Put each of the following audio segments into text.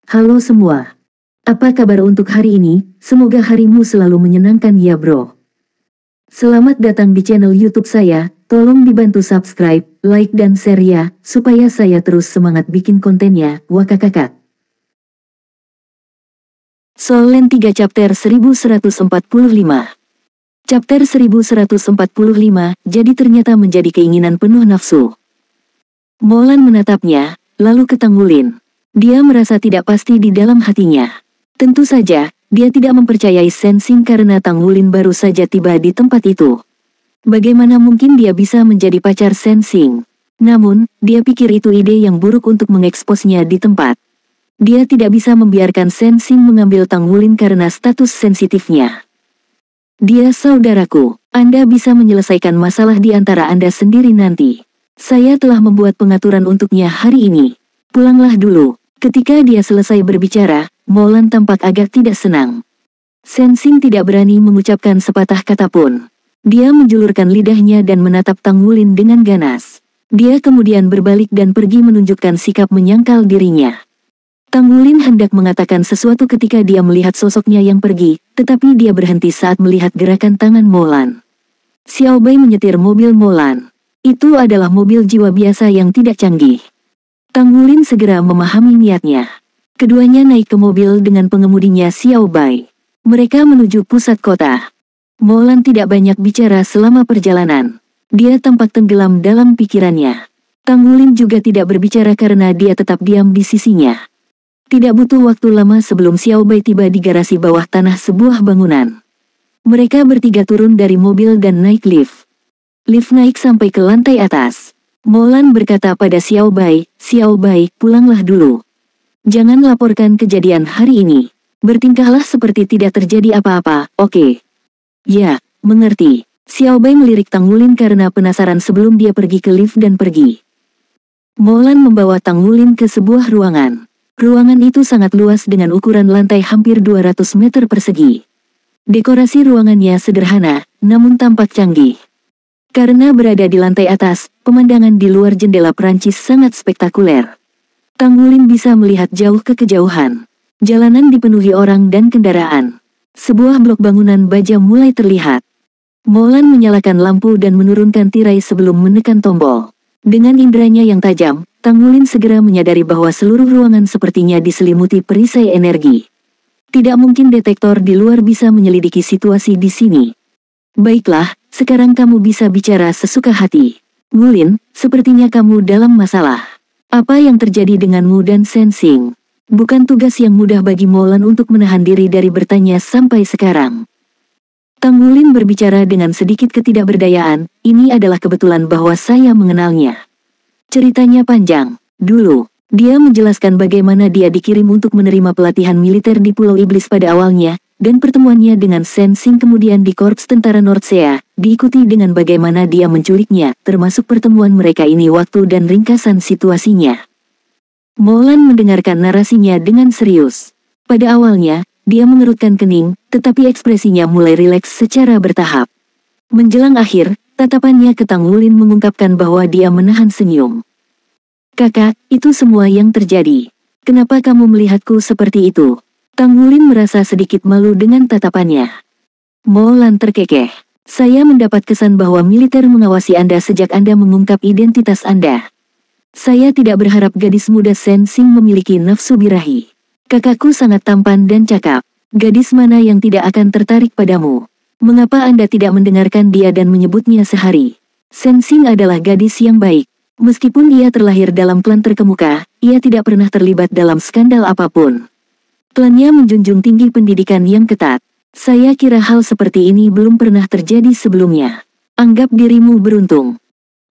Halo semua. Apa kabar untuk hari ini? Semoga harimu selalu menyenangkan ya bro. Selamat datang di channel YouTube saya. Tolong dibantu subscribe, like dan share ya, supaya saya terus semangat bikin kontennya. Wakakakak. Solen 3 chapter 1145. Chapter 1145, jadi ternyata menjadi keinginan penuh nafsu. Molan menatapnya, lalu ke Tanggulin. Dia merasa tidak pasti di dalam hatinya. Tentu saja, dia tidak mempercayai Sensing karena Tanggulin baru saja tiba di tempat itu. Bagaimana mungkin dia bisa menjadi pacar Sensing? Namun, dia pikir itu ide yang buruk untuk mengeksposnya di tempat. Dia tidak bisa membiarkan Sensing mengambil Tanggulin karena status sensitifnya. Dia saudaraku, Anda bisa menyelesaikan masalah di antara Anda sendiri nanti. Saya telah membuat pengaturan untuknya hari ini. Pulanglah dulu. Ketika dia selesai berbicara, Molan tampak agak tidak senang. Sensing tidak berani mengucapkan sepatah kata pun. Dia menjulurkan lidahnya dan menatap Tanggulin dengan ganas. Dia kemudian berbalik dan pergi menunjukkan sikap menyangkal dirinya. Tanggulin hendak mengatakan sesuatu ketika dia melihat sosoknya yang pergi, tetapi dia berhenti saat melihat gerakan tangan Molan. Xiao Bai menyetir mobil Molan. Itu adalah mobil jiwa biasa yang tidak canggih. Tanggulin segera memahami niatnya. Keduanya naik ke mobil dengan pengemudinya Xiao Bai. Mereka menuju pusat kota. Molan tidak banyak bicara selama perjalanan. Dia tampak tenggelam dalam pikirannya. Tanggulin juga tidak berbicara karena dia tetap diam di sisinya. Tidak butuh waktu lama sebelum Xiao Bai tiba di garasi bawah tanah sebuah bangunan. Mereka bertiga turun dari mobil dan naik lift. Lift naik sampai ke lantai atas. Molan berkata pada Xiao Bai, pulanglah dulu. Jangan laporkan kejadian hari ini. Bertingkahlah seperti tidak terjadi apa-apa, oke? Ya, mengerti. Xiao Bai melirik Tanggulin karena penasaran sebelum dia pergi ke lift dan pergi. Molan membawa Tanggulin ke sebuah ruangan. Ruangan itu sangat luas dengan ukuran lantai hampir 200 meter persegi. Dekorasi ruangannya sederhana, namun tampak canggih. Karena berada di lantai atas, pemandangan di luar jendela Prancis sangat spektakuler. Tanggulin bisa melihat jauh ke kejauhan. Jalanan dipenuhi orang dan kendaraan. Sebuah blok bangunan baja mulai terlihat. Molan menyalakan lampu dan menurunkan tirai sebelum menekan tombol. Dengan inderanya yang tajam, Tanggulin segera menyadari bahwa seluruh ruangan sepertinya diselimuti perisai energi. Tidak mungkin detektor di luar bisa menyelidiki situasi di sini. Baiklah, sekarang kamu bisa bicara sesuka hati. Ngulin, sepertinya kamu dalam masalah. Apa yang terjadi denganmu dan Sensing? Bukan tugas yang mudah bagi Molan untuk menahan diri dari bertanya sampai sekarang. Tanggulin berbicara dengan sedikit ketidakberdayaan, ini adalah kebetulan bahwa saya mengenalnya. Ceritanya panjang. Dulu, dia menjelaskan bagaimana dia dikirim untuk menerima pelatihan militer di Pulau Iblis pada awalnya, dan pertemuannya dengan Sensing kemudian di Korps Tentara Nordsea, diikuti dengan bagaimana dia menculiknya, termasuk pertemuan mereka ini waktu dan ringkasan situasinya. Molan mendengarkan narasinya dengan serius. Pada awalnya, dia mengerutkan kening, tetapi ekspresinya mulai rileks secara bertahap. Menjelang akhir, tatapannya ke Tanggulin mengungkapkan bahwa dia menahan senyum. Kakak, itu semua yang terjadi. Kenapa kamu melihatku seperti itu? Tanggulin merasa sedikit malu dengan tatapannya. Molan terkekeh. Saya mendapat kesan bahwa militer mengawasi Anda sejak Anda mengungkap identitas Anda. Saya tidak berharap gadis muda Sensing memiliki nafsu birahi. Kakakku sangat tampan dan cakap. Gadis mana yang tidak akan tertarik padamu? Mengapa Anda tidak mendengarkan dia dan menyebutnya sehari? Sensing adalah gadis yang baik. Meskipun ia terlahir dalam klan terkemuka, ia tidak pernah terlibat dalam skandal apapun. Klannya menjunjung tinggi pendidikan yang ketat. Saya kira hal seperti ini belum pernah terjadi sebelumnya. Anggap dirimu beruntung.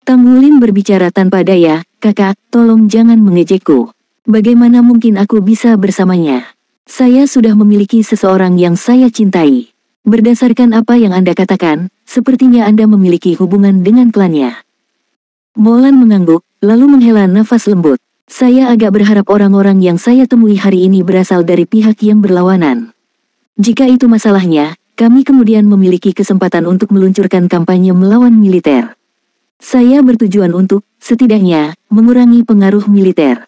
Tanggulin berbicara tanpa daya, kakak, tolong jangan mengejekku. Bagaimana mungkin aku bisa bersamanya? Saya sudah memiliki seseorang yang saya cintai. Berdasarkan apa yang Anda katakan, sepertinya Anda memiliki hubungan dengan klannya. Molan mengangguk, lalu menghela nafas lembut. Saya agak berharap orang-orang yang saya temui hari ini berasal dari pihak yang berlawanan. Jika itu masalahnya, kami kemudian memiliki kesempatan untuk meluncurkan kampanye melawan militer. Saya bertujuan untuk, setidaknya, mengurangi pengaruh militer.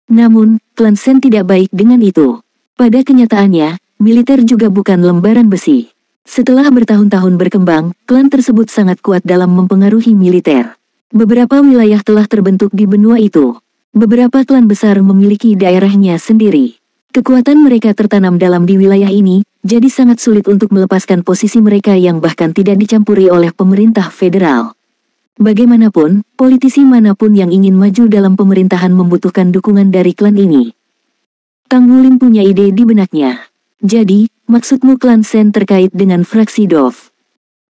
Namun, klan Sen tidak baik dengan itu. Pada kenyataannya, militer juga bukan lembaran besi. Setelah bertahun-tahun berkembang, klan tersebut sangat kuat dalam mempengaruhi militer. Beberapa wilayah telah terbentuk di benua itu. Beberapa klan besar memiliki daerahnya sendiri. Kekuatan mereka tertanam dalam di wilayah ini, jadi sangat sulit untuk melepaskan posisi mereka yang bahkan tidak dicampuri oleh pemerintah federal. Bagaimanapun, politisi manapun yang ingin maju dalam pemerintahan membutuhkan dukungan dari klan ini. Tanggulin punya ide di benaknya. Jadi, maksudmu klan Sen terkait dengan fraksi Dov?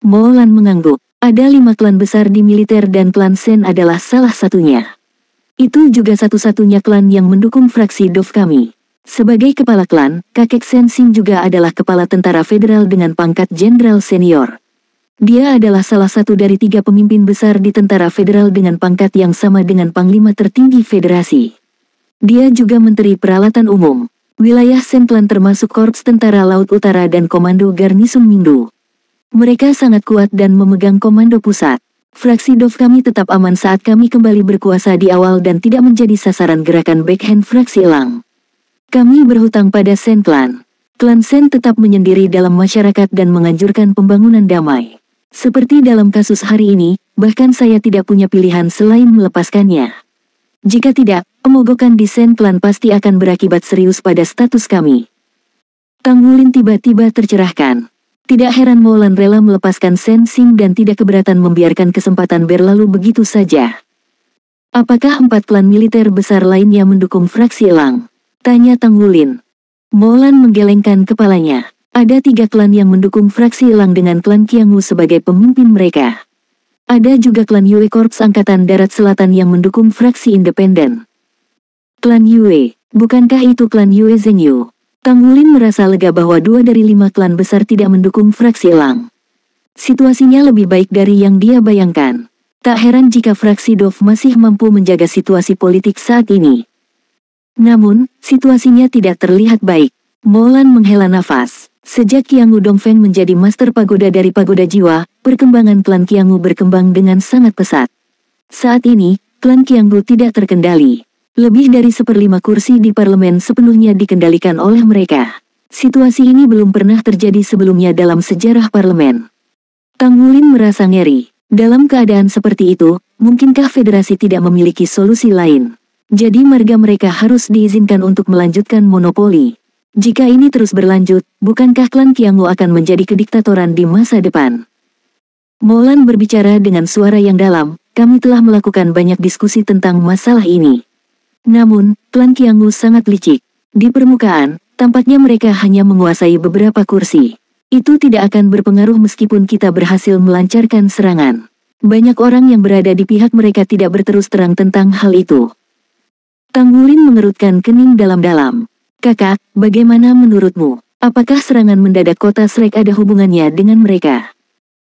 Molan mengangguk. Ada 5 klan besar di militer dan klan Sen adalah salah satunya. Itu juga satu-satunya klan yang mendukung fraksi Dov kami. Sebagai kepala klan, kakek Sen Sing juga adalah kepala tentara federal dengan pangkat jenderal senior. Dia adalah salah satu dari 3 pemimpin besar di tentara federal dengan pangkat yang sama dengan panglima tertinggi federasi. Dia juga menteri peralatan umum. Wilayah Sen Klan termasuk Korps Tentara Laut Utara dan Komando Garnison Mindu. Mereka sangat kuat dan memegang komando pusat. Fraksi Dov kami tetap aman saat kami kembali berkuasa di awal dan tidak menjadi sasaran gerakan backhand fraksi Elang. Kami berhutang pada Sen Klan. Klan Sen tetap menyendiri dalam masyarakat dan menganjurkan pembangunan damai. Seperti dalam kasus hari ini, bahkan saya tidak punya pilihan selain melepaskannya. Jika tidak, pemogokan di Sen Klan pasti akan berakibat serius pada status kami. Tanggulin tiba-tiba tercerahkan. Tidak heran Molan rela melepaskan Sen Sing dan tidak keberatan membiarkan kesempatan berlalu begitu saja. Apakah 4 klan militer besar lainnya mendukung fraksi Elang? Tanya Tanggulin. Molan menggelengkan kepalanya. Ada 3 klan yang mendukung fraksi Elang dengan klan Qiangwu sebagai pemimpin mereka. Ada juga klan Yue Korps Angkatan Darat Selatan yang mendukung fraksi independen. Klan Yue, bukankah itu klan Yue Zhengyu? Tanggulin merasa lega bahwa 2 dari 5 klan besar tidak mendukung fraksi Elang. Situasinya lebih baik dari yang dia bayangkan. Tak heran jika fraksi Dov masih mampu menjaga situasi politik saat ini. Namun, situasinya tidak terlihat baik. Molan menghela nafas. Sejak Qiangwu Dongfeng menjadi master pagoda dari pagoda jiwa, perkembangan klan Qiangwu berkembang dengan sangat pesat. Saat ini, klan Qiangwu tidak terkendali. Lebih dari 1/5 kursi di parlemen sepenuhnya dikendalikan oleh mereka. Situasi ini belum pernah terjadi sebelumnya dalam sejarah parlemen. Tanggulin merasa ngeri. Dalam keadaan seperti itu, mungkinkah federasi tidak memiliki solusi lain? Jadi marga mereka harus diizinkan untuk melanjutkan monopoli. Jika ini terus berlanjut, bukankah klan Qiangwu akan menjadi kediktatoran di masa depan? Molan berbicara dengan suara yang dalam, kami telah melakukan banyak diskusi tentang masalah ini. Namun, klan Qiangwu sangat licik. Di permukaan, tampaknya mereka hanya menguasai beberapa kursi. Itu tidak akan berpengaruh meskipun kita berhasil melancarkan serangan. Banyak orang yang berada di pihak mereka tidak berterus terang tentang hal itu. Tanggulin mengerutkan kening dalam-dalam. Kakak, bagaimana menurutmu? Apakah serangan mendadak kota Shrek ada hubungannya dengan mereka?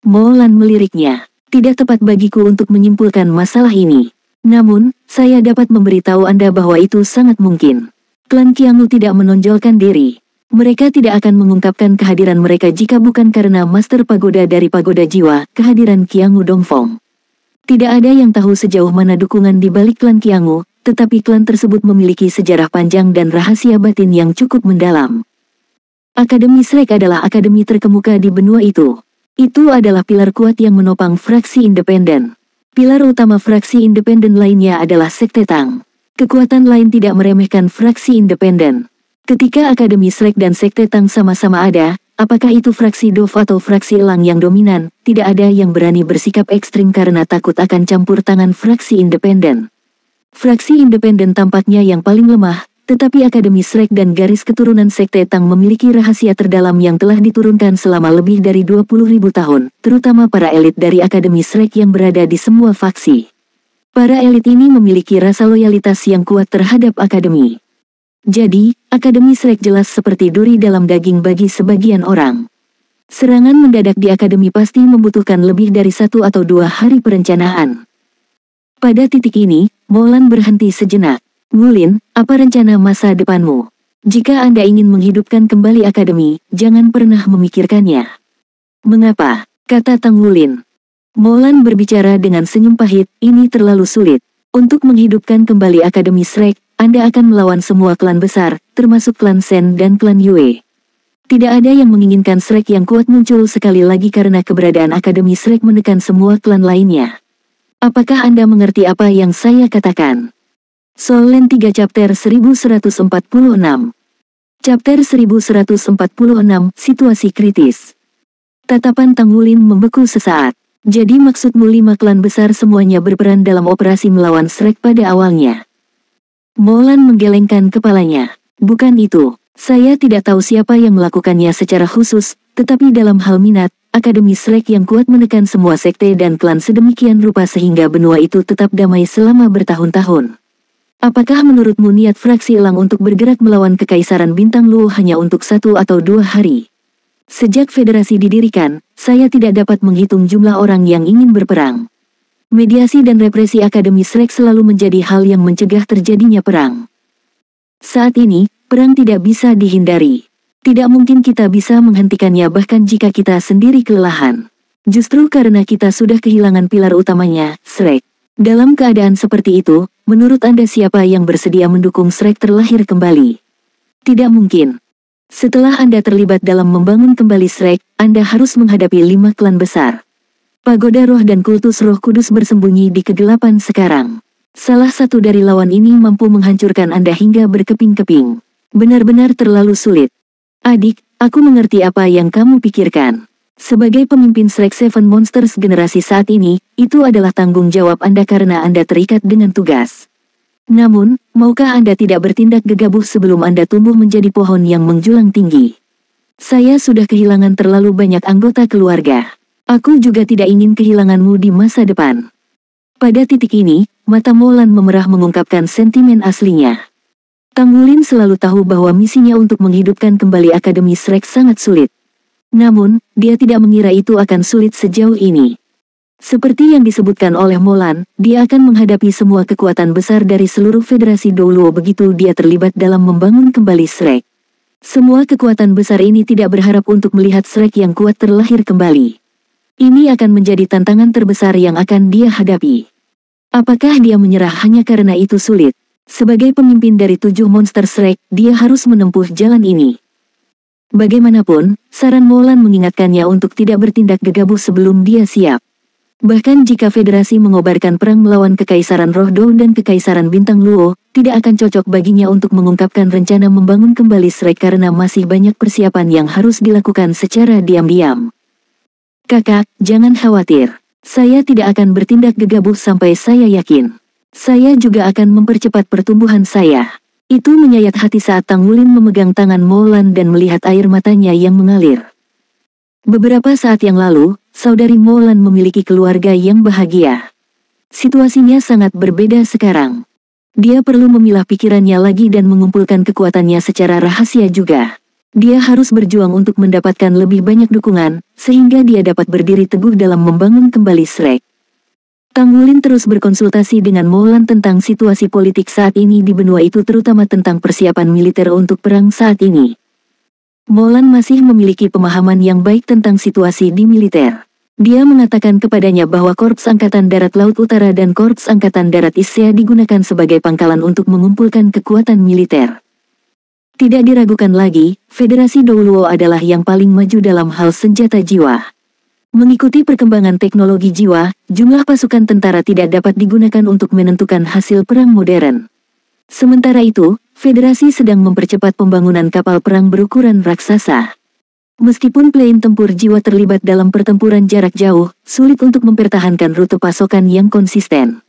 Molan meliriknya. Tidak tepat bagiku untuk menyimpulkan masalah ini. Namun, saya dapat memberitahu Anda bahwa itu sangat mungkin. Klan Qiangwu tidak menonjolkan diri. Mereka tidak akan mengungkapkan kehadiran mereka jika bukan karena master pagoda dari pagoda jiwa, kehadiran Qiangwu Dongfeng. Tidak ada yang tahu sejauh mana dukungan di balik klan Qiangwu, tetapi klan tersebut memiliki sejarah panjang dan rahasia batin yang cukup mendalam. Akademi Shrek adalah akademi terkemuka di benua itu. Itu adalah pilar kuat yang menopang fraksi independen. Pilar utama fraksi independen lainnya adalah Sekte Tang. Kekuatan lain tidak meremehkan fraksi independen. Ketika Akademi Shrek dan Sekte Tang sama-sama ada, apakah itu fraksi Dov atau fraksi Elang yang dominan, tidak ada yang berani bersikap ekstrim karena takut akan campur tangan fraksi independen. Fraksi independen tampaknya yang paling lemah, tetapi Akademi Shrek dan garis keturunan Sekte Tang memiliki rahasia terdalam yang telah diturunkan selama lebih dari 20.000 tahun, terutama para elit dari Akademi Shrek yang berada di semua faksi. Para elit ini memiliki rasa loyalitas yang kuat terhadap Akademi. Jadi, Akademi Shrek jelas seperti duri dalam daging bagi sebagian orang. Serangan mendadak di Akademi pasti membutuhkan lebih dari 1 atau 2 hari perencanaan. Pada titik ini, Molan berhenti sejenak. Ngulin, apa rencana masa depanmu? Jika Anda ingin menghidupkan kembali Akademi, jangan pernah memikirkannya. Mengapa? Kata Tanggulin. Molan berbicara dengan senyum pahit, ini terlalu sulit. Untuk menghidupkan kembali Akademi Shrek, Anda akan melawan semua klan besar, termasuk klan Shen dan klan Yue. Tidak ada yang menginginkan Shrek yang kuat muncul sekali lagi karena keberadaan Akademi Shrek menekan semua klan lainnya. Apakah Anda mengerti apa yang saya katakan? Soul Land 3 Chapter 1146. Chapter 1146, Situasi Kritis. Tatapan Tang Wulin membeku sesaat. Jadi maksudmu 5 klan besar semuanya berperan dalam operasi melawan Shrek pada awalnya? Molan menggelengkan kepalanya. Bukan itu. Saya tidak tahu siapa yang melakukannya secara khusus, tetapi dalam hal minat, Akademi Shrek yang kuat menekan semua sekte dan klan sedemikian rupa sehingga benua itu tetap damai selama bertahun-tahun. Apakah menurutmu niat fraksi elang untuk bergerak melawan Kekaisaran Bintang Luo hanya untuk 1 atau 2 hari? Sejak federasi didirikan, saya tidak dapat menghitung jumlah orang yang ingin berperang. Mediasi dan represi Akademi Shrek selalu menjadi hal yang mencegah terjadinya perang. Saat ini, perang tidak bisa dihindari. Tidak mungkin kita bisa menghentikannya bahkan jika kita sendiri kelelahan. Justru karena kita sudah kehilangan pilar utamanya, Shrek. Dalam keadaan seperti itu, menurut Anda siapa yang bersedia mendukung Shrek terlahir kembali? Tidak mungkin. Setelah Anda terlibat dalam membangun kembali Shrek, Anda harus menghadapi 5 klan besar. Pagoda Roh dan Kultus Roh Kudus bersembunyi di kegelapan sekarang. Salah satu dari lawan ini mampu menghancurkan Anda hingga berkeping-keping. Benar-benar terlalu sulit. Adik, aku mengerti apa yang kamu pikirkan. Sebagai pemimpin Shrek Seven Monsters generasi saat ini, itu adalah tanggung jawab Anda karena Anda terikat dengan tugas. Namun, maukah Anda tidak bertindak gegabah sebelum Anda tumbuh menjadi pohon yang menjulang tinggi? Saya sudah kehilangan terlalu banyak anggota keluarga. Aku juga tidak ingin kehilanganmu di masa depan. Pada titik ini, mata Molan memerah mengungkapkan sentimen aslinya. Tang Wulin selalu tahu bahwa misinya untuk menghidupkan kembali Akademi Shrek sangat sulit. Namun, dia tidak mengira itu akan sulit sejauh ini. Seperti yang disebutkan oleh Molan, dia akan menghadapi semua kekuatan besar dari seluruh federasi Douluo begitu dia terlibat dalam membangun kembali Shrek. Semua kekuatan besar ini tidak berharap untuk melihat Shrek yang kuat terlahir kembali. Ini akan menjadi tantangan terbesar yang akan dia hadapi. Apakah dia menyerah hanya karena itu sulit? Sebagai pemimpin dari 7 monster Shrek, dia harus menempuh jalan ini. Bagaimanapun, saran Molan mengingatkannya untuk tidak bertindak gegabah sebelum dia siap. Bahkan jika federasi mengobarkan perang melawan Kekaisaran Roh Dou dan Kekaisaran Bintang Luo, tidak akan cocok baginya untuk mengungkapkan rencana membangun kembali Shrek karena masih banyak persiapan yang harus dilakukan secara diam-diam. Kakak, jangan khawatir. Saya tidak akan bertindak gegabah sampai saya yakin. Saya juga akan mempercepat pertumbuhan saya. Itu menyayat hati saat Tang Wulin memegang tangan Molan dan melihat air matanya yang mengalir. Beberapa saat yang lalu, saudari Molan memiliki keluarga yang bahagia. Situasinya sangat berbeda sekarang. Dia perlu memilah pikirannya lagi dan mengumpulkan kekuatannya secara rahasia juga. Dia harus berjuang untuk mendapatkan lebih banyak dukungan, sehingga dia dapat berdiri teguh dalam membangun kembali Shrek. Tang Wulin terus berkonsultasi dengan Molan tentang situasi politik saat ini di benua itu terutama tentang persiapan militer untuk perang saat ini. Molan masih memiliki pemahaman yang baik tentang situasi di militer. Dia mengatakan kepadanya bahwa Korps Angkatan Darat Laut Utara dan Korps Angkatan Darat Isya digunakan sebagai pangkalan untuk mengumpulkan kekuatan militer. Tidak diragukan lagi, Federasi Douluo adalah yang paling maju dalam hal senjata jiwa. Mengikuti perkembangan teknologi jiwa, jumlah pasukan tentara tidak dapat digunakan untuk menentukan hasil perang modern. Sementara itu, Federasi sedang mempercepat pembangunan kapal perang berukuran raksasa. Meskipun plane tempur jiwa terlibat dalam pertempuran jarak jauh, sulit untuk mempertahankan rute pasokan yang konsisten.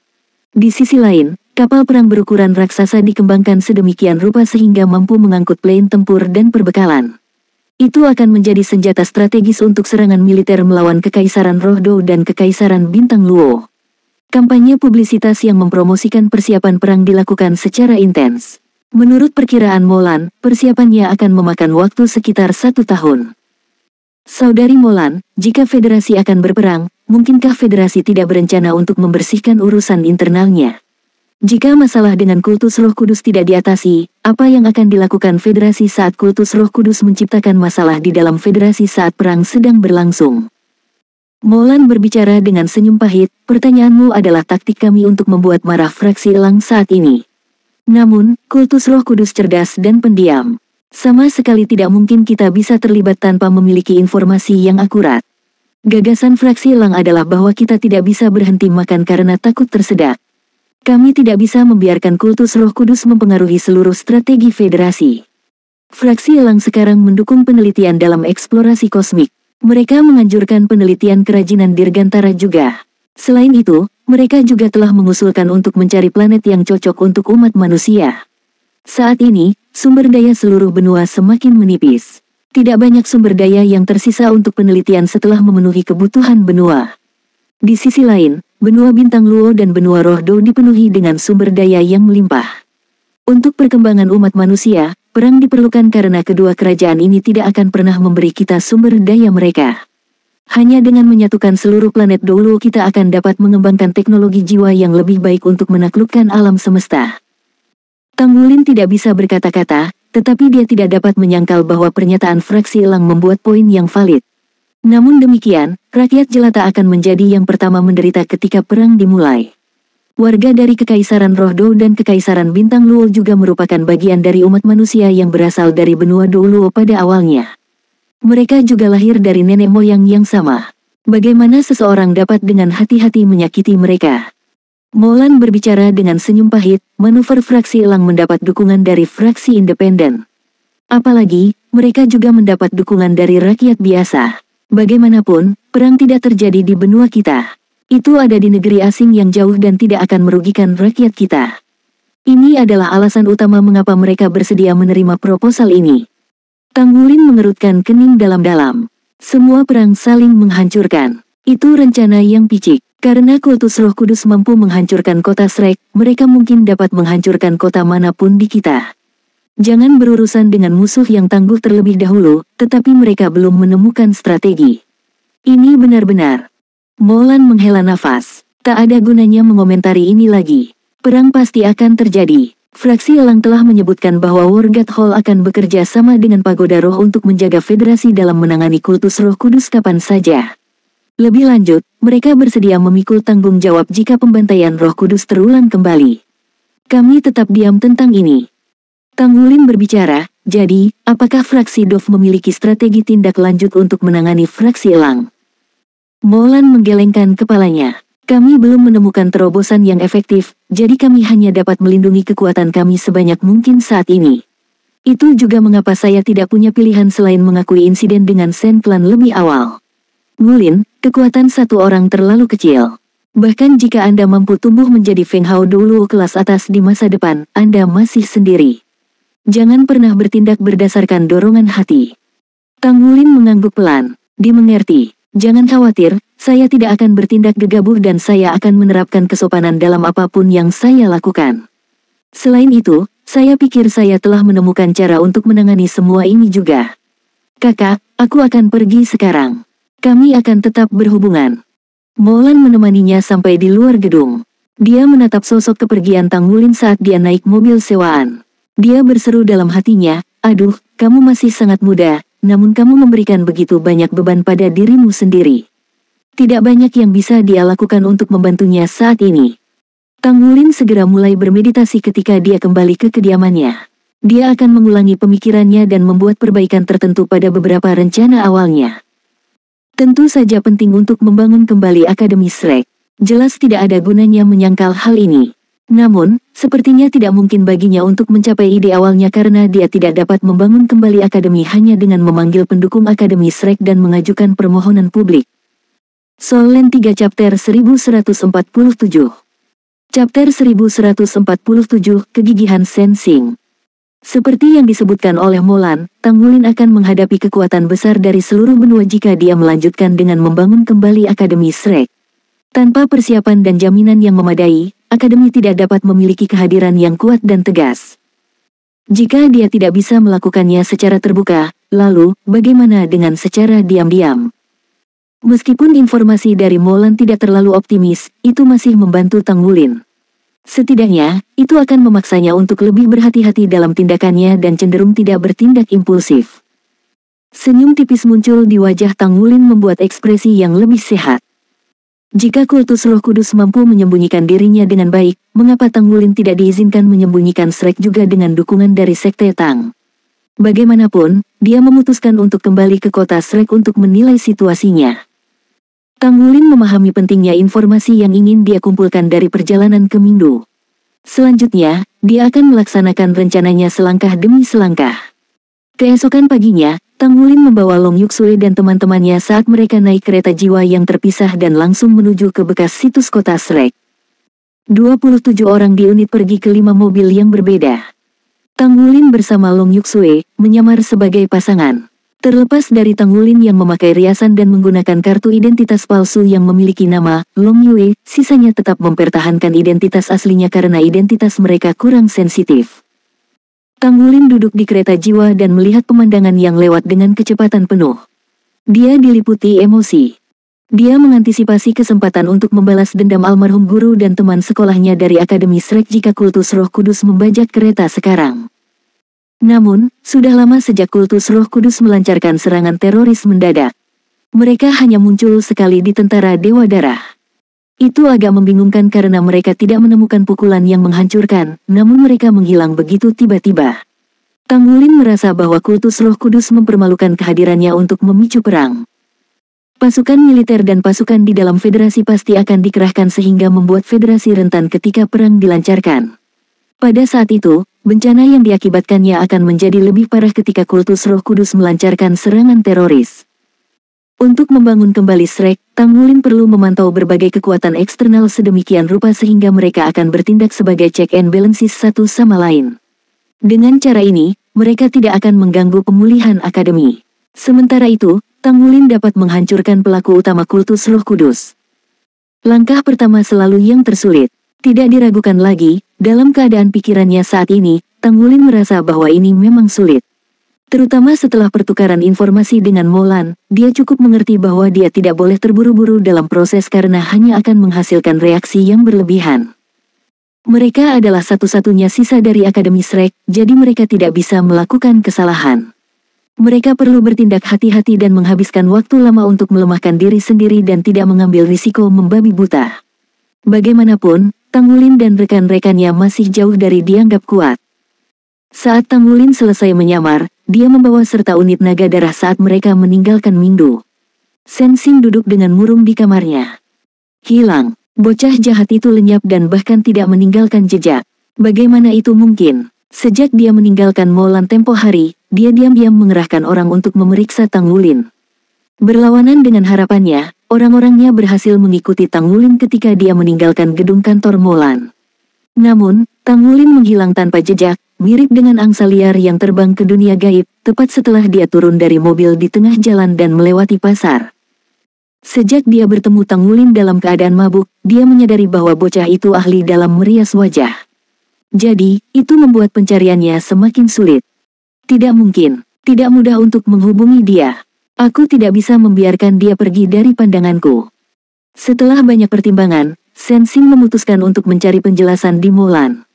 Di sisi lain, kapal perang berukuran raksasa dikembangkan sedemikian rupa sehingga mampu mengangkut plane tempur dan perbekalan. Itu akan menjadi senjata strategis untuk serangan militer melawan Kekaisaran Roh Dou dan Kekaisaran Bintang Luo. Kampanye publisitas yang mempromosikan persiapan perang dilakukan secara intens. Menurut perkiraan Molan, persiapannya akan memakan waktu sekitar 1 tahun. Saudari Molan, jika federasi akan berperang, mungkinkah federasi tidak berencana untuk membersihkan urusan internalnya? Jika masalah dengan kultus Roh Kudus tidak diatasi, apa yang akan dilakukan federasi saat kultus Roh Kudus menciptakan masalah di dalam federasi saat perang sedang berlangsung? Molan berbicara dengan senyum pahit, pertanyaanmu adalah taktik kami untuk membuat marah fraksi elang saat ini. Namun, kultus Roh Kudus cerdas dan pendiam. Sama sekali tidak mungkin kita bisa terlibat tanpa memiliki informasi yang akurat. Gagasan fraksi Elang adalah bahwa kita tidak bisa berhenti makan karena takut tersedak. Kami tidak bisa membiarkan kultus Roh Kudus mempengaruhi seluruh strategi federasi. Fraksi Elang sekarang mendukung penelitian dalam eksplorasi kosmik. Mereka menganjurkan penelitian kerajinan dirgantara juga. Selain itu, mereka juga telah mengusulkan untuk mencari planet yang cocok untuk umat manusia. Saat ini, sumber daya seluruh benua semakin menipis. Tidak banyak sumber daya yang tersisa untuk penelitian setelah memenuhi kebutuhan benua. Di sisi lain, benua Bintang Luo dan benua Rohdo dipenuhi dengan sumber daya yang melimpah. Untuk perkembangan umat manusia, perang diperlukan karena kedua kerajaan ini tidak akan pernah memberi kita sumber daya mereka. Hanya dengan menyatukan seluruh planet dulu kita akan dapat mengembangkan teknologi jiwa yang lebih baik untuk menaklukkan alam semesta. Tanggulin tidak bisa berkata-kata, tetapi dia tidak dapat menyangkal bahwa pernyataan fraksi Elang membuat poin yang valid. Namun demikian, rakyat jelata akan menjadi yang pertama menderita ketika perang dimulai. Warga dari Kekaisaran Rohdo dan Kekaisaran Bintang Luo juga merupakan bagian dari umat manusia yang berasal dari benua Luo pada awalnya. Mereka juga lahir dari nenek moyang yang sama. Bagaimana seseorang dapat dengan hati-hati menyakiti mereka? Molan berbicara dengan senyum pahit, manuver fraksi Elang mendapat dukungan dari fraksi independen. Apalagi, mereka juga mendapat dukungan dari rakyat biasa. Bagaimanapun, perang tidak terjadi di benua kita. Itu ada di negeri asing yang jauh dan tidak akan merugikan rakyat kita. Ini adalah alasan utama mengapa mereka bersedia menerima proposal ini. Tanggulin mengerutkan kening dalam-dalam. Semua perang saling menghancurkan. Itu rencana yang picik. Karena kultus Roh Kudus mampu menghancurkan kota Shrek, mereka mungkin dapat menghancurkan kota manapun di kita. Jangan berurusan dengan musuh yang tangguh terlebih dahulu, tetapi mereka belum menemukan strategi. Ini benar-benar. Molan menghela nafas. Tak ada gunanya mengomentari ini lagi. Perang pasti akan terjadi. Fraksi Elang telah menyebutkan bahwa Wargat Hall akan bekerja sama dengan Pagoda Roh untuk menjaga federasi dalam menangani kultus Roh Kudus kapan saja. Lebih lanjut, mereka bersedia memikul tanggung jawab jika pembantaian Roh Kudus terulang kembali. Kami tetap diam tentang ini. Tanggulin berbicara, jadi, apakah fraksi Dov memiliki strategi tindak lanjut untuk menangani fraksi Elang? Molan menggelengkan kepalanya. Kami belum menemukan terobosan yang efektif, jadi kami hanya dapat melindungi kekuatan kami sebanyak mungkin saat ini. Itu juga mengapa saya tidak punya pilihan selain mengakui insiden dengan Shen Clan lebih awal. Ngulin, kekuatan satu orang terlalu kecil. Bahkan jika Anda mampu tumbuh menjadi Feng Hao dulu kelas atas di masa depan, Anda masih sendiri. Jangan pernah bertindak berdasarkan dorongan hati. Tanggulin mengangguk pelan. Dimengerti. Jangan khawatir, saya tidak akan bertindak gegabah dan saya akan menerapkan kesopanan dalam apapun yang saya lakukan. Selain itu, saya pikir saya telah menemukan cara untuk menangani semua ini juga. Kakak, aku akan pergi sekarang. Kami akan tetap berhubungan. Molan menemaninya sampai di luar gedung. Dia menatap sosok kepergian Tanggulin saat dia naik mobil sewaan. Dia berseru dalam hatinya, aduh, kamu masih sangat muda, namun kamu memberikan begitu banyak beban pada dirimu sendiri. Tidak banyak yang bisa dia lakukan untuk membantunya saat ini. Tanggulin segera mulai bermeditasi ketika dia kembali ke kediamannya. Dia akan mengulangi pemikirannya dan membuat perbaikan tertentu pada beberapa rencana awalnya. Tentu saja penting untuk membangun kembali Akademi Shrek. Jelas tidak ada gunanya menyangkal hal ini. Namun, sepertinya tidak mungkin baginya untuk mencapai ide awalnya karena dia tidak dapat membangun kembali akademi hanya dengan memanggil pendukung Akademi Shrek dan mengajukan permohonan publik. Solen 3 Chapter 1147. Chapter 1147, Kegigihan Sensing. Seperti yang disebutkan oleh Molan, Tanggulin akan menghadapi kekuatan besar dari seluruh benua jika dia melanjutkan dengan membangun kembali Akademi Shrek. Tanpa persiapan dan jaminan yang memadai, Akademi tidak dapat memiliki kehadiran yang kuat dan tegas. Jika dia tidak bisa melakukannya secara terbuka, lalu, bagaimana dengan secara diam-diam? Meskipun informasi dari Molan tidak terlalu optimis, itu masih membantu Tanggulin. Setidaknya, itu akan memaksanya untuk lebih berhati-hati dalam tindakannya dan cenderung tidak bertindak impulsif. Senyum tipis muncul di wajah Tanggulin membuat ekspresi yang lebih sehat. Jika kultus Roh Kudus mampu menyembunyikan dirinya dengan baik, mengapa Tang Wulin tidak diizinkan menyembunyikan Shrek juga dengan dukungan dari Sekte Tang. Bagaimanapun, dia memutuskan untuk kembali ke kota Shrek untuk menilai situasinya. Tang Wulin memahami pentingnya informasi yang ingin dia kumpulkan dari perjalanan ke Mindu. Selanjutnya, dia akan melaksanakan rencananya selangkah demi selangkah. Keesokan paginya, Tang Wulin membawa Long Yuxue dan teman-temannya saat mereka naik kereta jiwa yang terpisah dan langsung menuju ke bekas situs kota Shrek. 27 orang di unit pergi ke 5 mobil yang berbeda. Tang Wulin bersama Long Yuxue menyamar sebagai pasangan. Terlepas dari Tang Wulin yang memakai riasan dan menggunakan kartu identitas palsu yang memiliki nama Long Yue, sisanya tetap mempertahankan identitas aslinya karena identitas mereka kurang sensitif. Tang Wulin duduk di kereta jiwa dan melihat pemandangan yang lewat dengan kecepatan penuh. Dia diliputi emosi. Dia mengantisipasi kesempatan untuk membalas dendam almarhum guru dan teman sekolahnya dari Akademi Shrek jika kultus Roh Kudus membajak kereta sekarang. Namun, sudah lama sejak kultus Roh Kudus melancarkan serangan teroris mendadak. Mereka hanya muncul sekali di tentara Dewa Darah. Itu agak membingungkan karena mereka tidak menemukan pukulan yang menghancurkan, namun mereka menghilang begitu tiba-tiba. Tang Wulin merasa bahwa kultus Roh Kudus mempermalukan kehadirannya untuk memicu perang. Pasukan militer dan pasukan di dalam federasi pasti akan dikerahkan sehingga membuat federasi rentan ketika perang dilancarkan. Pada saat itu, bencana yang diakibatkannya akan menjadi lebih parah ketika kultus Roh Kudus melancarkan serangan teroris. Untuk membangun kembali Shrek, Tang Wulin perlu memantau berbagai kekuatan eksternal sedemikian rupa sehingga mereka akan bertindak sebagai check and balances satu sama lain. Dengan cara ini, mereka tidak akan mengganggu pemulihan akademi. Sementara itu, Tang Wulin dapat menghancurkan pelaku utama kultus Roh Kudus. Langkah pertama selalu yang tersulit. Tidak diragukan lagi, dalam keadaan pikirannya saat ini, Tang Wulin merasa bahwa ini memang sulit. Terutama setelah pertukaran informasi dengan Molan, dia cukup mengerti bahwa dia tidak boleh terburu-buru dalam proses karena hanya akan menghasilkan reaksi yang berlebihan. Mereka adalah satu-satunya sisa dari Akademi Shrek, jadi mereka tidak bisa melakukan kesalahan. Mereka perlu bertindak hati-hati dan menghabiskan waktu lama untuk melemahkan diri sendiri dan tidak mengambil risiko membabi buta. Bagaimanapun, Tang Wulin dan rekan-rekannya masih jauh dari dianggap kuat. Saat Tang Wulin selesai menyamar, dia membawa serta unit naga darah saat mereka meninggalkan Mindu. Shen Xing duduk dengan murung di kamarnya. Hilang, bocah jahat itu lenyap dan bahkan tidak meninggalkan jejak. Bagaimana itu mungkin? Sejak dia meninggalkan Molan tempo hari, dia diam-diam mengerahkan orang untuk memeriksa Tang Wulin. Berlawanan dengan harapannya, orang-orangnya berhasil mengikuti Tang Wulin ketika dia meninggalkan gedung kantor Molan. Namun, Tang Wulin menghilang tanpa jejak, mirip dengan angsa liar yang terbang ke dunia gaib, tepat setelah dia turun dari mobil di tengah jalan dan melewati pasar. Sejak dia bertemu Tang Wulin dalam keadaan mabuk, dia menyadari bahwa bocah itu ahli dalam merias wajah. Jadi, itu membuat pencariannya semakin sulit. Tidak mungkin, tidak mudah untuk menghubungi dia. Aku tidak bisa membiarkan dia pergi dari pandanganku. Setelah banyak pertimbangan, Shen Xing memutuskan untuk mencari penjelasan di Molan.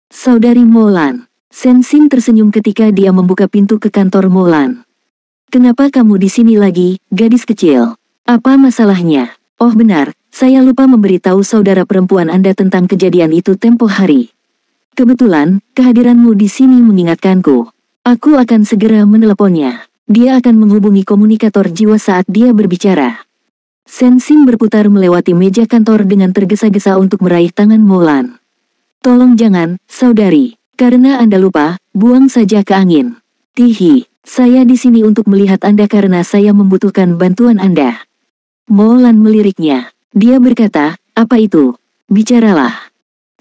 Saudari Molan. Shen Xing tersenyum ketika dia membuka pintu ke kantor Molan. Kenapa kamu di sini lagi, gadis kecil? Apa masalahnya? Oh benar, saya lupa memberitahu saudara perempuan Anda tentang kejadian itu tempo hari. Kebetulan, kehadiranmu di sini mengingatkanku. Aku akan segera meneleponnya. Dia akan menghubungi komunikator jiwa saat dia berbicara. Shen Xing berputar melewati meja kantor dengan tergesa-gesa untuk meraih tangan Molan. Tolong jangan, saudari. Karena Anda lupa, buang saja ke angin. Tihi, saya di sini untuk melihat Anda karena saya membutuhkan bantuan Anda. Molan meliriknya. Dia berkata, apa itu? Bicaralah.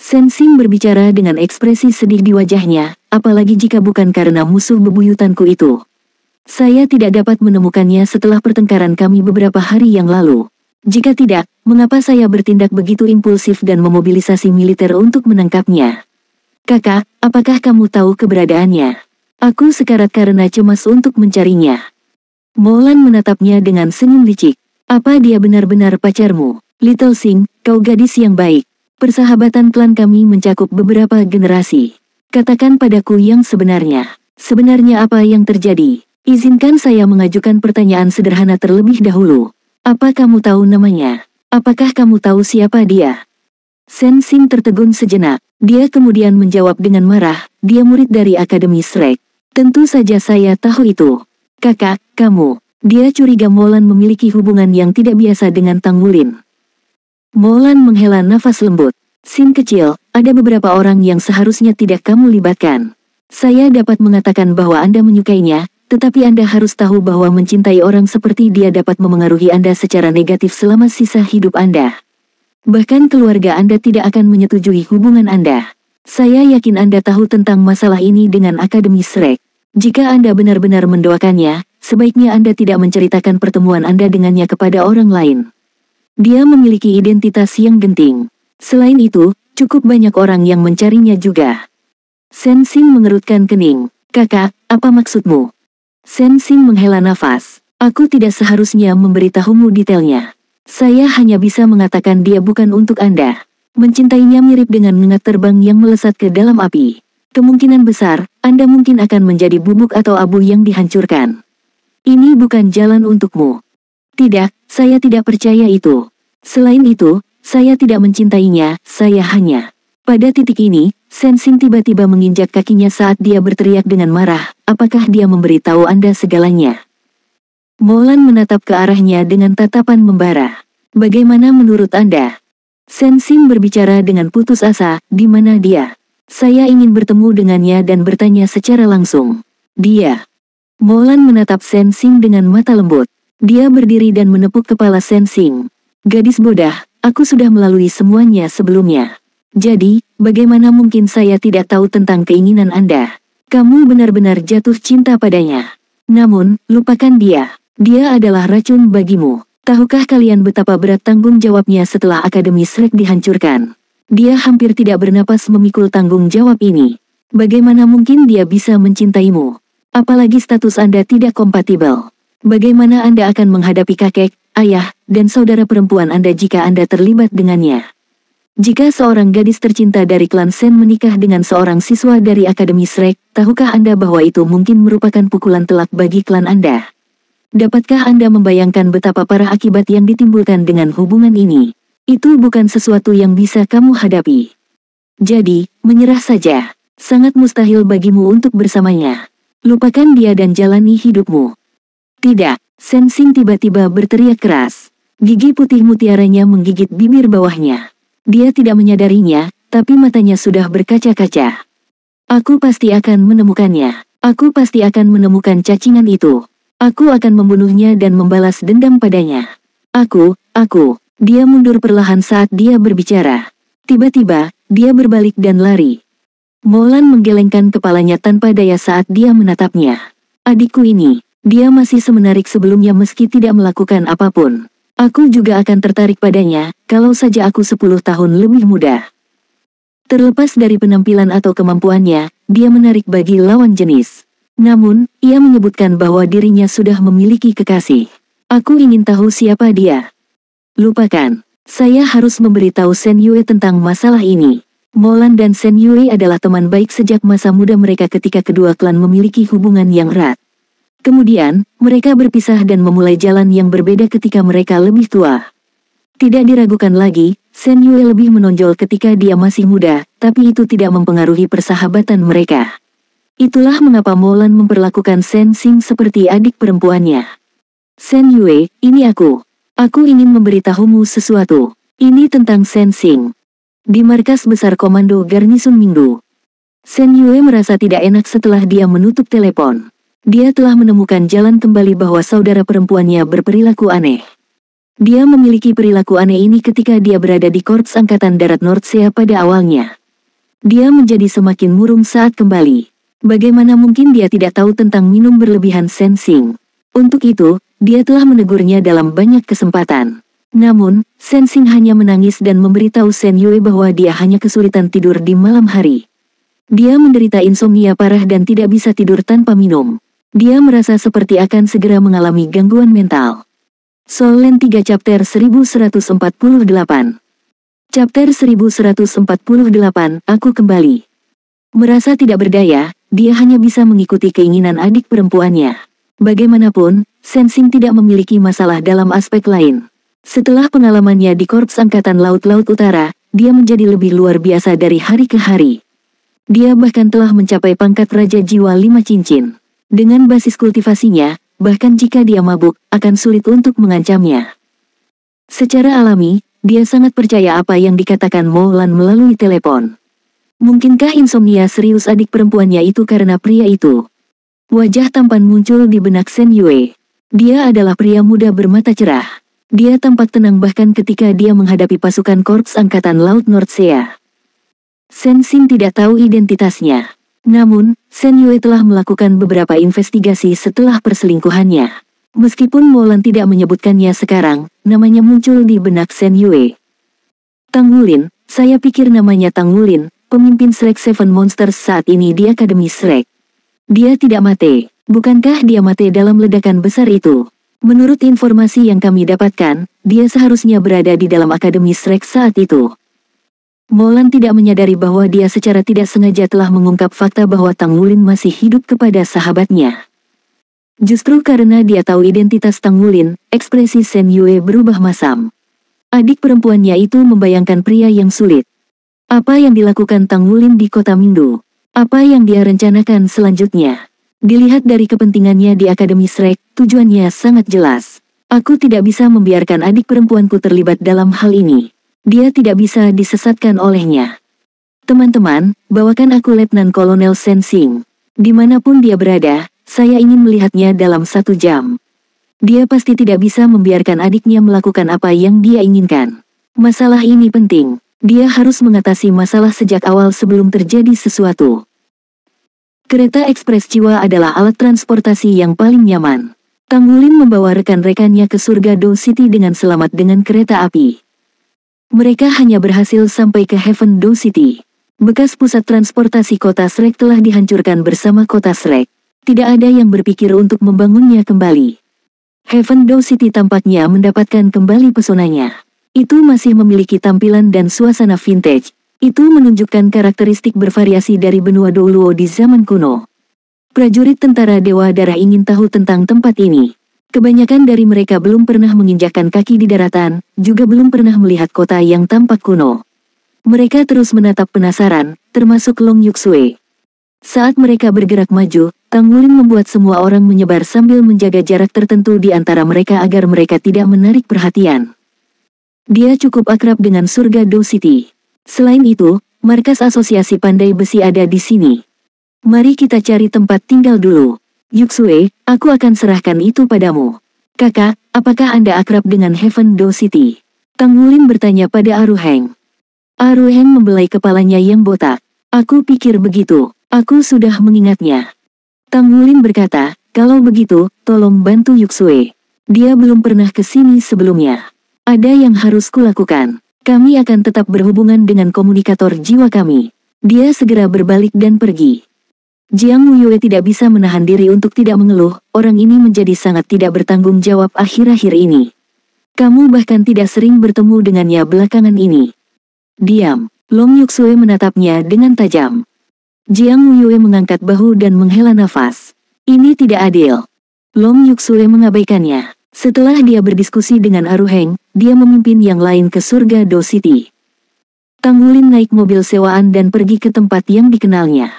Shen Xing berbicara dengan ekspresi sedih di wajahnya, apalagi jika bukan karena musuh bebuyutanku itu. Saya tidak dapat menemukannya setelah pertengkaran kami beberapa hari yang lalu. Jika tidak, mengapa saya bertindak begitu impulsif dan memobilisasi militer untuk menangkapnya? Kakak, apakah kamu tahu keberadaannya? Aku sekarat karena cemas untuk mencarinya. Molan menatapnya dengan senyum licik. Apa dia benar-benar pacarmu? Little Xing, kau gadis yang baik. Persahabatan klan kami mencakup beberapa generasi. Katakan padaku yang sebenarnya. Sebenarnya apa yang terjadi? Izinkan saya mengajukan pertanyaan sederhana terlebih dahulu. Apa kamu tahu namanya? Apakah kamu tahu siapa dia? Sensing tertegun sejenak. Dia kemudian menjawab dengan marah, dia murid dari Akademi Shrek. Tentu saja saya tahu itu. Kakak, kamu. Dia curiga Molan memiliki hubungan yang tidak biasa dengan Tang Wulin. Molan menghela nafas lembut. Sin kecil, ada beberapa orang yang seharusnya tidak kamu libatkan. Saya dapat mengatakan bahwa Anda menyukainya, tetapi Anda harus tahu bahwa mencintai orang seperti dia dapat memengaruhi Anda secara negatif selama sisa hidup Anda. Bahkan keluarga Anda tidak akan menyetujui hubungan Anda. Saya yakin Anda tahu tentang masalah ini dengan Akademi Shrek. Jika Anda benar-benar mendoakannya, sebaiknya Anda tidak menceritakan pertemuan Anda dengannya kepada orang lain. Dia memiliki identitas yang genting. Selain itu, cukup banyak orang yang mencarinya juga. Sensing mengerutkan kening. Kakak, apa maksudmu? Sensing menghela nafas. Aku tidak seharusnya memberitahumu detailnya. Saya hanya bisa mengatakan dia bukan untuk Anda. Mencintainya mirip dengan ngengat terbang yang melesat ke dalam api. Kemungkinan besar, Anda mungkin akan menjadi bubuk atau abu yang dihancurkan. Ini bukan jalan untukmu. Tidak, saya tidak percaya itu. Selain itu, saya tidak mencintainya, saya hanya... Pada titik ini, Sensing tiba-tiba menginjak kakinya saat dia berteriak dengan marah, apakah dia memberitahu Anda segalanya? Molan menatap ke arahnya dengan tatapan membara. Bagaimana menurut Anda? Sensing berbicara dengan putus asa, di mana dia? Saya ingin bertemu dengannya dan bertanya secara langsung. Dia. Molan menatap Sensing dengan mata lembut. Dia berdiri dan menepuk kepala Sensing. Gadis bodoh, aku sudah melalui semuanya sebelumnya. Jadi, bagaimana mungkin saya tidak tahu tentang keinginan Anda? Kamu benar-benar jatuh cinta padanya. Namun, lupakan dia. Dia adalah racun bagimu. Tahukah kalian betapa berat tanggung jawabnya setelah Akademi Shrek dihancurkan? Dia hampir tidak bernapas memikul tanggung jawab ini. Bagaimana mungkin dia bisa mencintaimu? Apalagi status Anda tidak kompatibel. Bagaimana Anda akan menghadapi kakek, ayah, dan saudara perempuan Anda jika Anda terlibat dengannya? Jika seorang gadis tercinta dari klan Sen menikah dengan seorang siswa dari Akademi Shrek, tahukah Anda bahwa itu mungkin merupakan pukulan telak bagi klan Anda? Dapatkah Anda membayangkan betapa parah akibat yang ditimbulkan dengan hubungan ini? Itu bukan sesuatu yang bisa kamu hadapi. Jadi, menyerah saja. Sangat mustahil bagimu untuk bersamanya. Lupakan dia dan jalani hidupmu. Tidak, Sensing tiba-tiba berteriak keras. Gigi putih mutiaranya menggigit bibir bawahnya. Dia tidak menyadarinya, tapi matanya sudah berkaca-kaca. Aku pasti akan menemukannya. Aku pasti akan menemukan cacingan itu. Aku akan membunuhnya dan membalas dendam padanya. Aku. Dia mundur perlahan saat dia berbicara. Tiba-tiba, dia berbalik dan lari. Molan menggelengkan kepalanya tanpa daya saat dia menatapnya. Adikku ini, dia masih semenarik sebelumnya meski tidak melakukan apapun. Aku juga akan tertarik padanya, kalau saja aku 10 tahun lebih muda. Terlepas dari penampilan atau kemampuannya, dia menarik bagi lawan jenis. Namun, ia menyebutkan bahwa dirinya sudah memiliki kekasih. Aku ingin tahu siapa dia. Lupakan. Saya harus memberitahu Shen Yue tentang masalah ini. Molan dan Shen Yue adalah teman baik sejak masa muda mereka ketika kedua klan memiliki hubungan yang erat. Kemudian, mereka berpisah dan memulai jalan yang berbeda ketika mereka lebih tua. Tidak diragukan lagi, Shen Yue lebih menonjol ketika dia masih muda, tapi itu tidak mempengaruhi persahabatan mereka. Itulah mengapa Molan memperlakukan Sensing seperti adik perempuannya. Shen Yue, ini aku. Aku ingin memberitahumu sesuatu. Ini tentang Sensing. Di markas besar komando Garnison Minggu. Shen Yue merasa tidak enak setelah dia menutup telepon. Dia telah menemukan jalan kembali bahwa saudara perempuannya berperilaku aneh. Dia memiliki perilaku aneh ini ketika dia berada di Korps Angkatan Darat Nordsea pada awalnya. Dia menjadi semakin murung saat kembali. Bagaimana mungkin dia tidak tahu tentang minum berlebihan Sensing? Untuk itu, dia telah menegurnya dalam banyak kesempatan. Namun, Sensing hanya menangis dan memberitahu Shen Yue bahwa dia hanya kesulitan tidur di malam hari. Dia menderita insomnia parah dan tidak bisa tidur tanpa minum. Dia merasa seperti akan segera mengalami gangguan mental. Soul Land 3 Chapter 1148. Chapter 1148, Aku Kembali. Merasa tidak berdaya, dia hanya bisa mengikuti keinginan adik perempuannya. Bagaimanapun, Sensing tidak memiliki masalah dalam aspek lain. Setelah pengalamannya di Korps Angkatan Laut Utara, dia menjadi lebih luar biasa dari hari ke hari. Dia bahkan telah mencapai pangkat Raja Jiwa 5 Cincin. Dengan basis kultivasinya, bahkan jika dia mabuk, akan sulit untuk mengancamnya. Secara alami, dia sangat percaya apa yang dikatakan Molan melalui telepon. Mungkinkah insomnia serius adik perempuannya itu karena pria itu? Wajah tampan muncul di benak Shen Yue. Dia adalah pria muda bermata cerah. Dia tampak tenang bahkan ketika dia menghadapi pasukan Korps Angkatan Laut Nordsea. Shen Xing tidak tahu identitasnya. Namun, Shen Yue telah melakukan beberapa investigasi setelah perselingkuhannya. Meskipun Molan tidak menyebutkannya sekarang, namanya muncul di benak Shen Yue. Tang Wulin, saya pikir namanya Tang Wulin, pemimpin Shrek Seven Monsters saat ini di Akademi Shrek. Dia tidak mati. Bukankah dia mati dalam ledakan besar itu? Menurut informasi yang kami dapatkan, dia seharusnya berada di dalam Akademi Shrek saat itu. Molan tidak menyadari bahwa dia secara tidak sengaja telah mengungkap fakta bahwa Tang Wulin masih hidup kepada sahabatnya. Justru karena dia tahu identitas Tang Wulin, ekspresi Shen Yue berubah masam. Adik perempuannya itu membayangkan pria yang sulit. Apa yang dilakukan Tang Wulin di kota Mindu? Apa yang dia rencanakan selanjutnya? Dilihat dari kepentingannya di Akademi Shrek, tujuannya sangat jelas. Aku tidak bisa membiarkan adik perempuanku terlibat dalam hal ini. Dia tidak bisa disesatkan olehnya. Teman-teman, bawakan aku Letnan Kolonel Shen Xing. Dimanapun dia berada, saya ingin melihatnya dalam 1 jam. Dia pasti tidak bisa membiarkan adiknya melakukan apa yang dia inginkan. Masalah ini penting. Dia harus mengatasi masalah sejak awal sebelum terjadi sesuatu. Kereta ekspres jiwa adalah alat transportasi yang paling nyaman. Tang Wulin membawa rekan-rekannya ke surga Do City dengan selamat dengan kereta api. Mereka hanya berhasil sampai ke Heaven Do City. Bekas pusat transportasi kota Shrek telah dihancurkan bersama kota Shrek. Tidak ada yang berpikir untuk membangunnya kembali. Heaven Do City tampaknya mendapatkan kembali pesonanya. Itu masih memiliki tampilan dan suasana vintage. Itu menunjukkan karakteristik bervariasi dari benua Douluo di zaman kuno. Prajurit tentara Dewa Darah ingin tahu tentang tempat ini. Kebanyakan dari mereka belum pernah menginjakkan kaki di daratan, juga belum pernah melihat kota yang tampak kuno. Mereka terus menatap penasaran, termasuk Long Yuxue. Saat mereka bergerak maju, Tang Wulin membuat semua orang menyebar sambil menjaga jarak tertentu di antara mereka agar mereka tidak menarik perhatian. Dia cukup akrab dengan surga Do City. Selain itu, markas asosiasi pandai besi ada di sini. Mari kita cari tempat tinggal dulu. Yuxue, aku akan serahkan itu padamu. Kakak, apakah Anda akrab dengan Heaven Do City? Tang Wulin bertanya pada Aruheng. Aruheng membelai kepalanya yang botak. Aku pikir begitu, aku sudah mengingatnya. Tang Wulin berkata, kalau begitu, tolong bantu Yuxue. Dia belum pernah ke sini sebelumnya. Ada yang harus kulakukan. Kami akan tetap berhubungan dengan komunikator jiwa kami. Dia segera berbalik dan pergi. Jiang Wuyue tidak bisa menahan diri untuk tidak mengeluh, orang ini menjadi sangat tidak bertanggung jawab akhir-akhir ini. Kamu bahkan tidak sering bertemu dengannya belakangan ini. Diam. Long Yuxue menatapnya dengan tajam. Jiang Wuyue mengangkat bahu dan menghela nafas. Ini tidak adil. Long Yuxue mengabaikannya. Setelah dia berdiskusi dengan Aruheng, dia memimpin yang lain ke surga Do City. Tang Wulin naik mobil sewaan dan pergi ke tempat yang dikenalnya.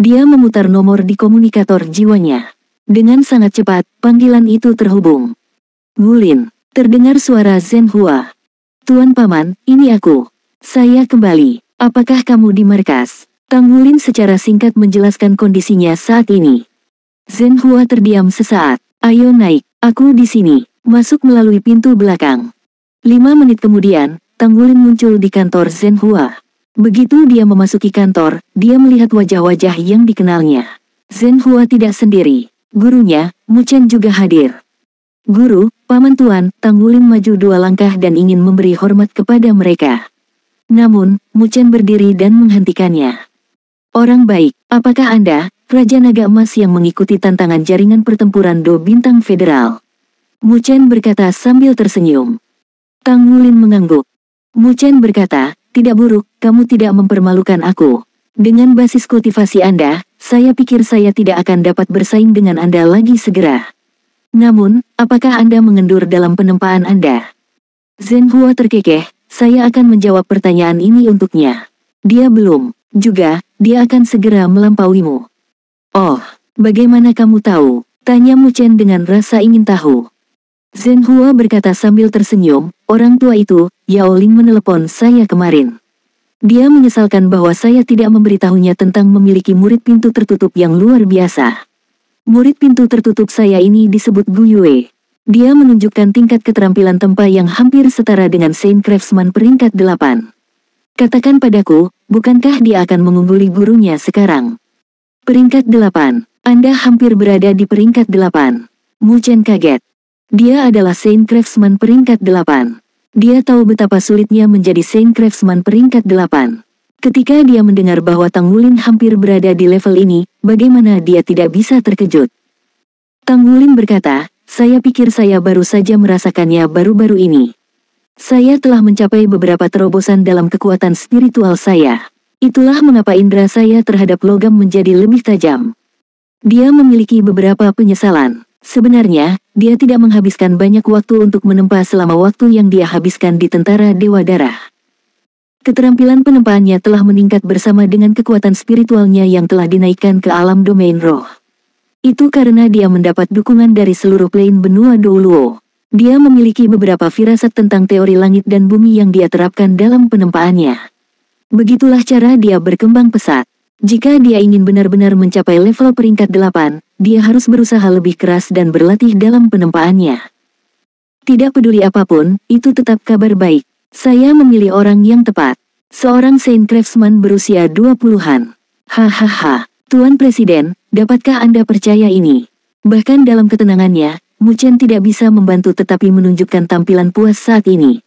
Dia memutar nomor di komunikator jiwanya. Dengan sangat cepat, panggilan itu terhubung. Wulin, terdengar suara Zhen Hua. Tuan Paman, ini aku. Saya kembali. Apakah kamu di markas? Tang Wulin secara singkat menjelaskan kondisinya saat ini. Zhen Hua terdiam sesaat. Ayo naik. Aku di sini. Masuk melalui pintu belakang. 5 menit kemudian, Tang Wulin muncul di kantor Zhen Hua. Begitu dia memasuki kantor, dia melihat wajah-wajah yang dikenalnya. Zhen Hua tidak sendiri. Gurunya, Mu Chen juga hadir. Guru, Paman Tuan, Tang Wulin maju 2 langkah dan ingin memberi hormat kepada mereka. Namun, Mu Chen berdiri dan menghentikannya. Orang baik, apakah Anda, Raja Naga Emas yang mengikuti tantangan jaringan pertempuran Do Bintang Federal? Mu Chen berkata sambil tersenyum. Tang Wulin mengangguk. Mu Chen berkata, tidak buruk, kamu tidak mempermalukan aku. Dengan basis kultivasi Anda, saya pikir saya tidak akan dapat bersaing dengan Anda lagi segera. Namun, apakah Anda mengendur dalam penempaan Anda? Zhen Hua terkekeh, saya akan menjawab pertanyaan ini untuknya. Dia belum. Juga, dia akan segera melampauimu. Oh, bagaimana kamu tahu? Tanya Mu Chen dengan rasa ingin tahu. Zhen Hua berkata sambil tersenyum, orang tua itu, Yao Ling menelepon saya kemarin. Dia menyesalkan bahwa saya tidak memberitahunya tentang memiliki murid pintu tertutup yang luar biasa. Murid pintu tertutup saya ini disebut Gu Yue. Dia menunjukkan tingkat keterampilan tempa yang hampir setara dengan Saint Craftsman peringkat 8. Katakan padaku, bukankah dia akan mengungguli gurunya sekarang? Peringkat 8. Anda hampir berada di peringkat 8. Mu Chen kaget. Dia adalah Saint Craftsman peringkat 8. Dia tahu betapa sulitnya menjadi Saint Craftsman peringkat 8. Ketika dia mendengar bahwa Tang Wulin hampir berada di level ini, bagaimana dia tidak bisa terkejut? Tang Wulin berkata, saya pikir saya baru saja merasakannya baru-baru ini. Saya telah mencapai beberapa terobosan dalam kekuatan spiritual saya. Itulah mengapa indera saya terhadap logam menjadi lebih tajam. Dia memiliki beberapa penyesalan. Sebenarnya, dia tidak menghabiskan banyak waktu untuk menempa selama waktu yang dia habiskan di tentara Dewa Darah. Keterampilan penempaannya telah meningkat bersama dengan kekuatan spiritualnya yang telah dinaikkan ke alam domain roh. Itu karena dia mendapat dukungan dari seluruh plane benua Douluo. Dia memiliki beberapa firasat tentang teori langit dan bumi yang dia terapkan dalam penempaannya. Begitulah cara dia berkembang pesat. Jika dia ingin benar-benar mencapai level peringkat 8, dia harus berusaha lebih keras dan berlatih dalam penempaannya. Tidak peduli apapun, itu tetap kabar baik. Saya memilih orang yang tepat. Seorang Saint Craftsman berusia 20-an. Hahaha, Tuan Presiden, dapatkah Anda percaya ini? Bahkan dalam ketenangannya, Mu Chen tidak bisa membantu tetapi menunjukkan tampilan puas saat ini.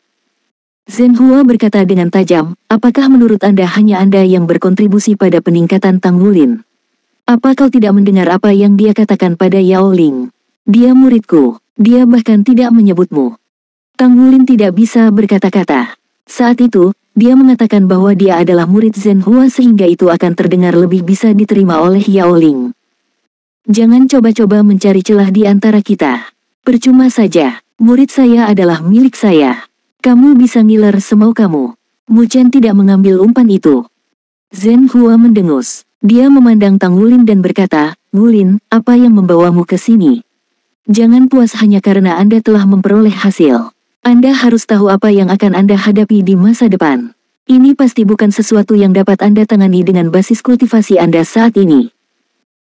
Zhen Hua berkata dengan tajam, apakah menurut Anda hanya Anda yang berkontribusi pada peningkatan Tang Wulin? Apa kau tidak mendengar apa yang dia katakan pada Yao Ling? Dia muridku, dia bahkan tidak menyebutmu. Tang Wulin tidak bisa berkata-kata. Saat itu, dia mengatakan bahwa dia adalah murid Zhen Hua sehingga itu akan terdengar lebih bisa diterima oleh Yao Ling. Jangan coba-coba mencari celah di antara kita. Percuma saja, murid saya adalah milik saya. Kamu bisa ngiler semau kamu. Mu Chen tidak mengambil umpan itu. Zhen Hua mendengus. Dia memandang Tang Wulin dan berkata, Wulin, apa yang membawamu ke sini? Jangan puas hanya karena Anda telah memperoleh hasil. Anda harus tahu apa yang akan Anda hadapi di masa depan. Ini pasti bukan sesuatu yang dapat Anda tangani dengan basis kultivasi Anda saat ini.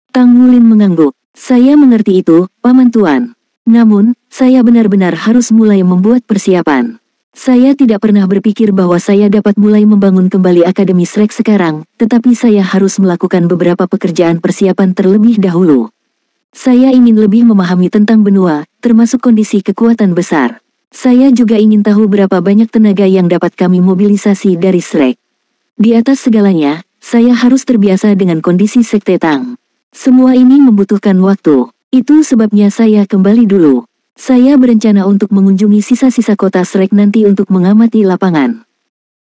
Tang Wulin mengangguk. Saya mengerti itu, Paman Tuan. Namun, saya benar-benar harus mulai membuat persiapan. Saya tidak pernah berpikir bahwa saya dapat mulai membangun kembali Akademi Shrek sekarang, tetapi saya harus melakukan beberapa pekerjaan persiapan terlebih dahulu. Saya ingin lebih memahami tentang benua, termasuk kondisi kekuatan besar. Saya juga ingin tahu berapa banyak tenaga yang dapat kami mobilisasi dari Shrek. Di atas segalanya, saya harus terbiasa dengan kondisi Sekte Tang. Semua ini membutuhkan waktu. Itu sebabnya saya kembali dulu. Saya berencana untuk mengunjungi sisa-sisa kota Shrek nanti untuk mengamati lapangan.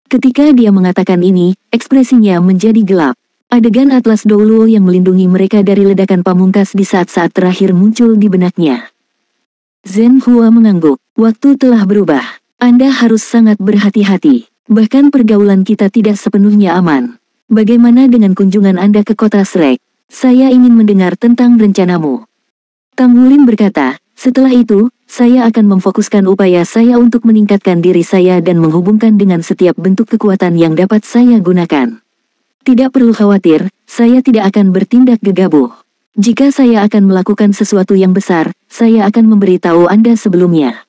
Ketika dia mengatakan ini, ekspresinya menjadi gelap. Adegan Atlas Douluo yang melindungi mereka dari ledakan pamungkas di saat-saat terakhir muncul di benaknya. Zhen Hua mengangguk. Waktu telah berubah. Anda harus sangat berhati-hati. Bahkan pergaulan kita tidak sepenuhnya aman. Bagaimana dengan kunjungan Anda ke kota Shrek? Saya ingin mendengar tentang rencanamu. Tang Wulin berkata, setelah itu, saya akan memfokuskan upaya saya untuk meningkatkan diri saya dan menghubungkan dengan setiap bentuk kekuatan yang dapat saya gunakan. Tidak perlu khawatir, saya tidak akan bertindak gegabah. Jika saya akan melakukan sesuatu yang besar, saya akan memberitahu Anda sebelumnya.